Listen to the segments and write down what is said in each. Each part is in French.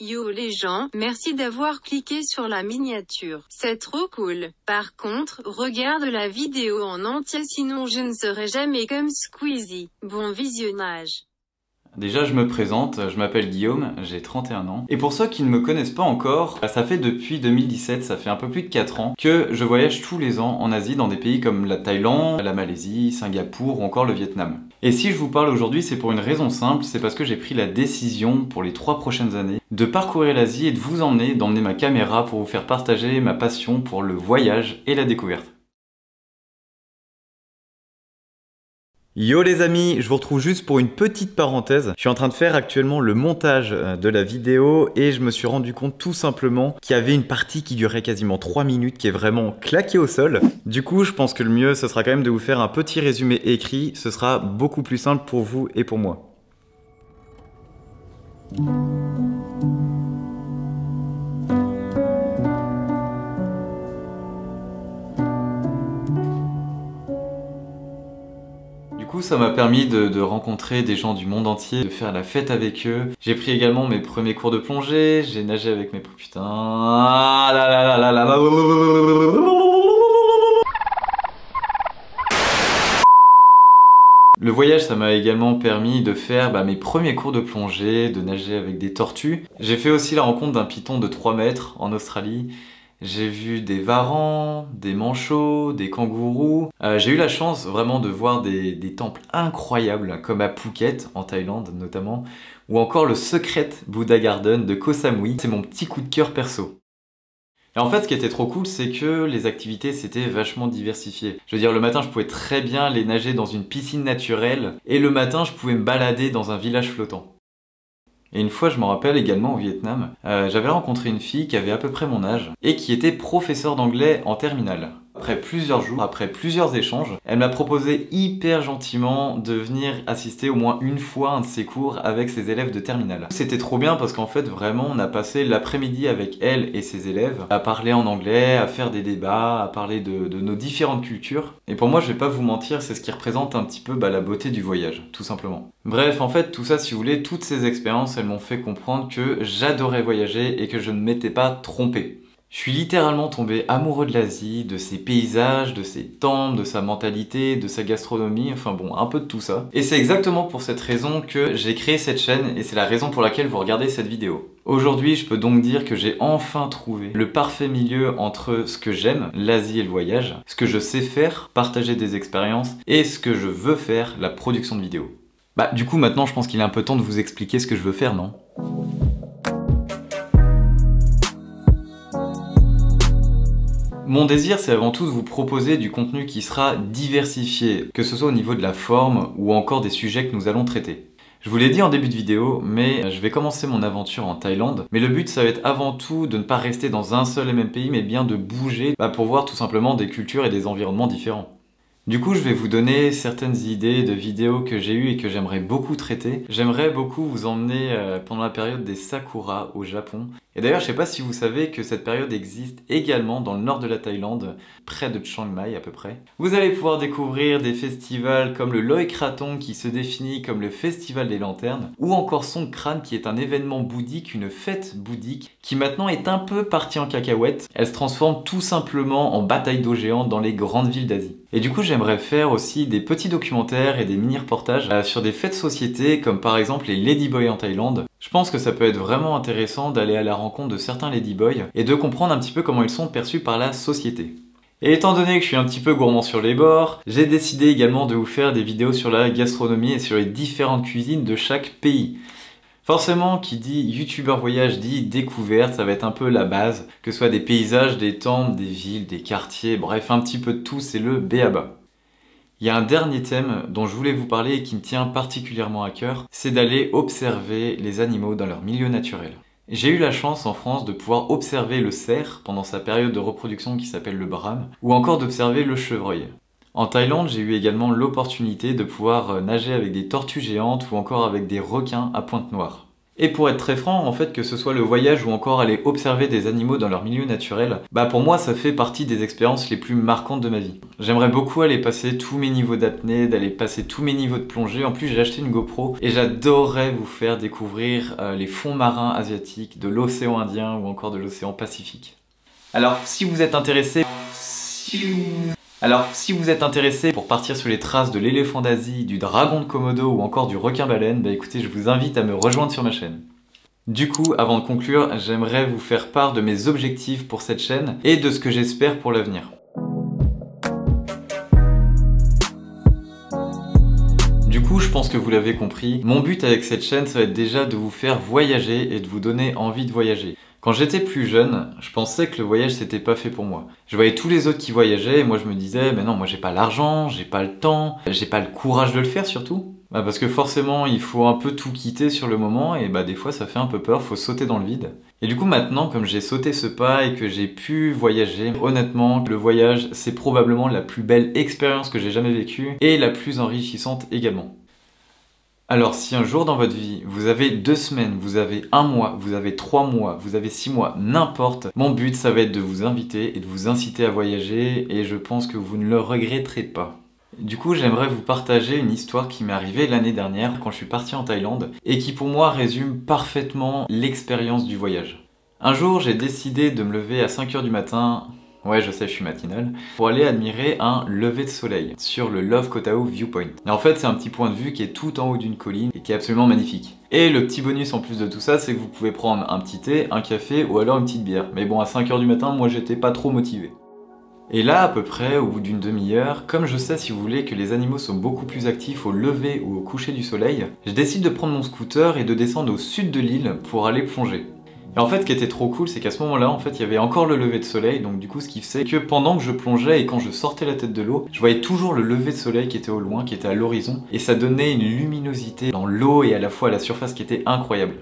Yo les gens, merci d'avoir cliqué sur la miniature. C'est trop cool. Par contre, regarde la vidéo en entier sinon je ne serai jamais comme Squeezie. Bon visionnage. Déjà, je me présente, je m'appelle Guillaume, j'ai 31 ans. Et pour ceux qui ne me connaissent pas encore, ça fait depuis 2017, ça fait un peu plus de 4 ans, que je voyage tous les ans en Asie dans des pays comme la Thaïlande, la Malaisie, Singapour ou encore le Vietnam. Et si je vous parle aujourd'hui, c'est pour une raison simple, c'est parce que j'ai pris la décision pour les 3 prochaines années de parcourir l'Asie et de vous emmener, d'emmener ma caméra pour vous faire partager ma passion pour le voyage et la découverte. Yo les amis, je vous retrouve juste pour une petite parenthèse. Je suis en train de faire actuellement le montage de la vidéo et je me suis rendu compte tout simplement qu'il y avait une partie qui durait quasiment 3 minutes qui est vraiment claquée au sol. Du coup, je pense que le mieux, ce sera quand même de vous faire un petit résumé écrit. Ce sera beaucoup plus simple pour vous et pour moi. Du coup, ça m'a permis de rencontrer des gens du monde entier, de faire la fête avec eux. J'ai pris également mes premiers cours de plongée, j'ai nagé avec mes... Putain... Ah là là là là là. Le voyage, ça m'a également permis de faire mes premiers cours de plongée, de nager avec des tortues. J'ai fait aussi la rencontre d'un python de 3 mètres en Australie. J'ai vu des varans, des manchots, des kangourous. J'ai eu la chance vraiment de voir des temples incroyables, comme à Phuket, en Thaïlande notamment, ou encore le Secret Buddha Garden de Koh Samui. C'est mon petit coup de cœur perso. Et en fait, ce qui était trop cool, c'est que les activités s'étaient vachement diversifiées. Je veux dire, le matin, je pouvais très bien aller nager dans une piscine naturelle, et le matin, je pouvais me balader dans un village flottant. Et une fois, je me rappelle également au Vietnam, j'avais rencontré une fille qui avait à peu près mon âge et qui était professeure d'anglais en terminale. Après plusieurs jours, après plusieurs échanges, elle m'a proposé hyper gentiment de venir assister au moins une fois un de ses cours avec ses élèves de terminale. C'était trop bien parce qu'en fait vraiment on a passé l'après-midi avec elle et ses élèves à parler en anglais, à faire des débats, à parler de nos différentes cultures. Et pour moi, je vais pas vous mentir, c'est ce qui représente un petit peu la beauté du voyage, tout simplement. Bref, en fait, tout ça, si vous voulez, toutes ces expériences, elles m'ont fait comprendre que j'adorais voyager et que je ne m'étais pas trompé. Je suis littéralement tombé amoureux de l'Asie, de ses paysages, de ses temples, de sa mentalité, de sa gastronomie, enfin bon, un peu de tout ça. Et c'est exactement pour cette raison que j'ai créé cette chaîne et c'est la raison pour laquelle vous regardez cette vidéo. Aujourd'hui, je peux donc dire que j'ai enfin trouvé le parfait milieu entre ce que j'aime, l'Asie et le voyage, ce que je sais faire, partager des expériences, et ce que je veux faire, la production de vidéos. Du coup, maintenant, je pense qu'il est un peu temps de vous expliquer ce que je veux faire, non ? Mon désir, c'est avant tout de vous proposer du contenu qui sera diversifié, que ce soit au niveau de la forme ou encore des sujets que nous allons traiter. Je vous l'ai dit en début de vidéo, mais je vais commencer mon aventure en Thaïlande. Mais le but, ça va être avant tout de ne pas rester dans un seul et même pays, mais bien de bouger pour voir tout simplement des cultures et des environnements différents. Du coup, je vais vous donner certaines idées de vidéos que j'ai eues et que j'aimerais beaucoup traiter. J'aimerais beaucoup vous emmener pendant la période des Sakura au Japon. Et d'ailleurs, je sais pas si vous savez que cette période existe également dans le nord de la Thaïlande, près de Chiang Mai à peu près. Vous allez pouvoir découvrir des festivals comme le Loy Krathong qui se définit comme le festival des lanternes, ou encore Songkran qui est un événement bouddhique, une fête bouddhique, qui maintenant est un peu partie en cacahuète. Elle se transforme tout simplement en bataille d'eau géante dans les grandes villes d'Asie. Et du coup, j'aimerais faire aussi des petits documentaires et des mini-reportages sur des faits de société, comme par exemple les Ladyboys en Thaïlande. Je pense que ça peut être vraiment intéressant d'aller à la rencontre de certains Ladyboys et de comprendre un petit peu comment ils sont perçus par la société. Et étant donné que je suis un petit peu gourmand sur les bords, j'ai décidé également de vous faire des vidéos sur la gastronomie et sur les différentes cuisines de chaque pays. Forcément, qui dit youtubeur voyage dit découverte, ça va être un peu la base, que ce soit des paysages, des temples, des villes, des quartiers, bref un petit peu de tout, c'est le b.a.-ba. Il y a un dernier thème dont je voulais vous parler et qui me tient particulièrement à cœur, c'est d'aller observer les animaux dans leur milieu naturel. J'ai eu la chance en France de pouvoir observer le cerf pendant sa période de reproduction qui s'appelle le brame, ou encore d'observer le chevreuil. En Thaïlande, j'ai eu également l'opportunité de pouvoir nager avec des tortues géantes ou encore avec des requins à pointe noire. Et pour être très franc, en fait, que ce soit le voyage ou encore aller observer des animaux dans leur milieu naturel, bah pour moi ça fait partie des expériences les plus marquantes de ma vie. J'aimerais beaucoup aller passer tous mes niveaux d'apnée, d'aller passer tous mes niveaux de plongée. En plus j'ai acheté une GoPro et j'adorerais vous faire découvrir les fonds marins asiatiques, de l'océan Indien ou encore de l'océan Pacifique. Alors si vous êtes intéressé... Si vous êtes intéressé pour partir sur les traces de l'éléphant d'Asie, du dragon de Komodo ou encore du requin-baleine, bah écoutez, je vous invite à me rejoindre sur ma chaîne. Du coup, avant de conclure, j'aimerais vous faire part de mes objectifs pour cette chaîne et de ce que j'espère pour l'avenir. Du coup, je pense que vous l'avez compris, mon but avec cette chaîne, ça va être déjà de vous faire voyager et de vous donner envie de voyager. Quand j'étais plus jeune, je pensais que le voyage c'était pas fait pour moi. Je voyais tous les autres qui voyageaient et moi je me disais mais non, moi j'ai pas l'argent, j'ai pas le temps, j'ai pas le courage de le faire surtout. Bah parce que forcément il faut un peu tout quitter sur le moment et bah des fois ça fait un peu peur, faut sauter dans le vide. Et du coup maintenant comme j'ai sauté ce pas et que j'ai pu voyager, honnêtement le voyage c'est probablement la plus belle expérience que j'ai jamais vécue et la plus enrichissante également. Alors si un jour dans votre vie, vous avez 2 semaines, vous avez 1 mois, vous avez 3 mois, vous avez 6 mois, n'importe, mon but ça va être de vous inviter et de vous inciter à voyager et je pense que vous ne le regretterez pas. Du coup j'aimerais vous partager une histoire qui m'est arrivée l'année dernière quand je suis parti en Thaïlande et qui pour moi résume parfaitement l'expérience du voyage. Un jour j'ai décidé de me lever à 5 h du matin... Ouais, je sais, je suis matinal. Pour aller admirer un lever de soleil sur le Love Koh Tao Viewpoint. Et en fait, c'est un petit point de vue qui est tout en haut d'une colline et qui est absolument magnifique. Et le petit bonus en plus de tout ça, c'est que vous pouvez prendre un petit thé, un café ou alors une petite bière. Mais bon, à 5 h du matin, moi j'étais pas trop motivé. Et là, à peu près, au bout d'une demi-heure, comme je sais si vous voulez que les animaux sont beaucoup plus actifs au lever ou au coucher du soleil, je décide de prendre mon scooter et de descendre au sud de l'île pour aller plonger. Et en fait, ce qui était trop cool, c'est qu'à ce moment-là, en fait, il y avait encore le lever de soleil, donc du coup, ce qui fait que pendant que je plongeais et quand je sortais la tête de l'eau, je voyais toujours le lever de soleil qui était au loin, qui était à l'horizon, et ça donnait une luminosité dans l'eau et à la fois à la surface qui était incroyable.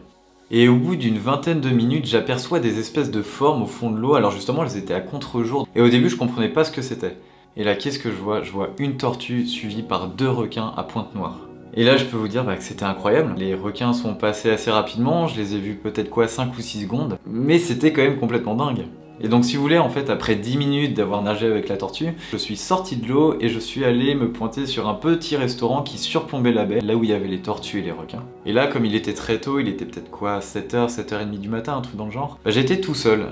Et au bout d'une vingtaine de minutes, j'aperçois des espèces de formes au fond de l'eau, alors justement, elles étaient à contre-jour, et au début, je comprenais pas ce que c'était. Et là, qu'est-ce que je vois? Je vois une tortue suivie par 2 requins à pointe noire. Et là je peux vous dire que c'était incroyable, les requins sont passés assez rapidement, je les ai vus peut-être 5 ou 6 secondes, mais c'était quand même complètement dingue. Et donc si vous voulez, en fait après 10 minutes d'avoir nagé avec la tortue, je suis sorti de l'eau et je suis allé me pointer sur un petit restaurant qui surplombait la baie, là où il y avait les tortues et les requins. Et là comme il était très tôt, il était peut-être 7 h, 7 h 30 du matin, un truc dans le genre, j'étais tout seul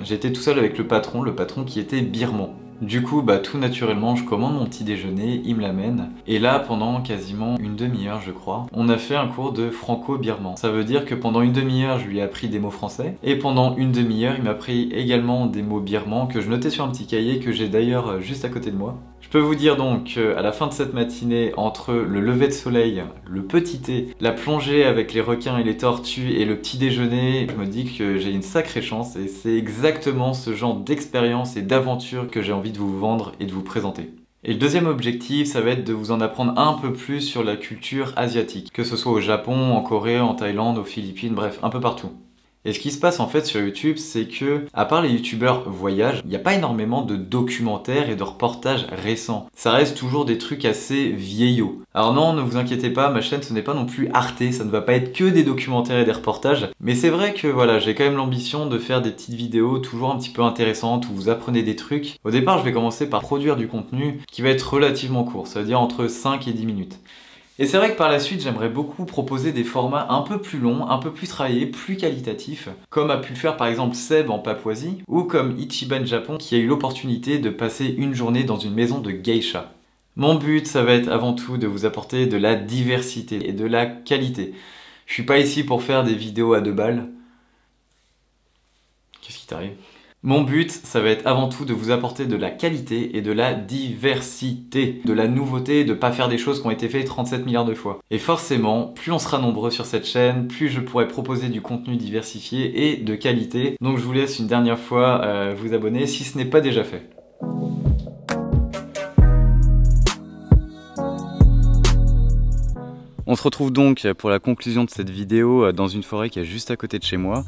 avec le patron qui était birman. Du coup, tout naturellement, je commande mon petit déjeuner, il me l'amène. Et là, pendant quasiment une demi-heure, je crois, on a fait un cours de franco-birman. Ça veut dire que pendant une demi-heure, je lui ai appris des mots français. Et pendant une demi-heure, il m'a appris également des mots birmans que je notais sur un petit cahier que j'ai d'ailleurs juste à côté de moi. Je peux vous dire donc à la fin de cette matinée, entre le lever de soleil, le petit thé, la plongée avec les requins et les tortues et le petit déjeuner, je me dis que j'ai une sacrée chance et c'est exactement ce genre d'expérience et d'aventure que j'ai envie de vous vendre et de vous présenter. Et le deuxième objectif, ça va être de vous en apprendre un peu plus sur la culture asiatique, que ce soit au Japon, en Corée, en Thaïlande, aux Philippines, bref, un peu partout. Et ce qui se passe en fait sur YouTube, c'est que, à part les youtubeurs voyage, il n'y a pas énormément de documentaires et de reportages récents. Ça reste toujours des trucs assez vieillots. Alors non, ne vous inquiétez pas, ma chaîne ce n'est pas non plus Arte, ça ne va pas être que des documentaires et des reportages. Mais c'est vrai que voilà, j'ai quand même l'ambition de faire des petites vidéos toujours un petit peu intéressantes où vous apprenez des trucs. Au départ, je vais commencer par produire du contenu qui va être relativement court, ça veut dire entre 5 et 10 minutes. Et c'est vrai que par la suite, j'aimerais beaucoup proposer des formats un peu plus longs, un peu plus travaillés, plus qualitatifs, comme a pu le faire par exemple Seb en Papouasie, ou comme Ichiban Japon qui a eu l'opportunité de passer une journée dans une maison de geisha. Mon but, ça va être avant tout de vous apporter de la diversité et de la qualité. Je suis pas ici pour faire des vidéos à 2 balles. Qu'est-ce qui t'arrive ? Mon but, ça va être avant tout de vous apporter de la qualité et de la diversité, de la nouveauté, de pas faire des choses qui ont été faites 37 milliards de fois. Et forcément, plus on sera nombreux sur cette chaîne, plus je pourrai proposer du contenu diversifié et de qualité. Donc je vous laisse une dernière fois vous abonner si ce n'est pas déjà fait. On se retrouve donc pour la conclusion de cette vidéo dans une forêt qui est juste à côté de chez moi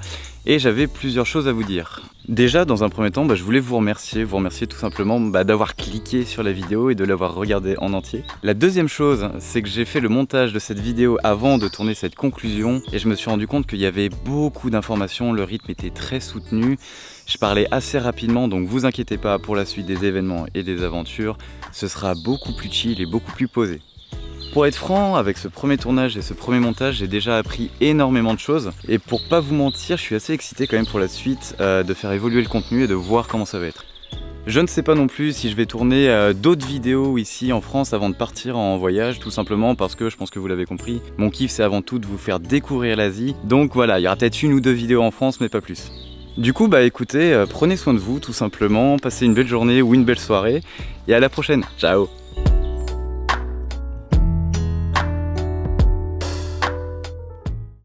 et j'avais plusieurs choses à vous dire. Déjà, dans un premier temps, je voulais vous remercier tout simplement d'avoir cliqué sur la vidéo et de l'avoir regardée en entier. La deuxième chose, c'est que j'ai fait le montage de cette vidéo avant de tourner cette conclusion et je me suis rendu compte qu'il y avait beaucoup d'informations, le rythme était très soutenu. Je parlais assez rapidement, donc vous inquiétez pas, pour la suite des événements et des aventures, ce sera beaucoup plus chill et beaucoup plus posé. Pour être franc, avec ce premier tournage et ce premier montage, j'ai déjà appris énormément de choses. Et pour pas vous mentir, je suis assez excité quand même pour la suite de faire évoluer le contenu et de voir comment ça va être. Je ne sais pas non plus si je vais tourner d'autres vidéos ici en France avant de partir en voyage, tout simplement parce que je pense que vous l'avez compris, mon kiff c'est avant tout de vous faire découvrir l'Asie. Donc voilà, il y aura peut-être une ou deux vidéos en France, mais pas plus. Du coup, écoutez, prenez soin de vous tout simplement, passez une belle journée ou une belle soirée, et à la prochaine, ciao!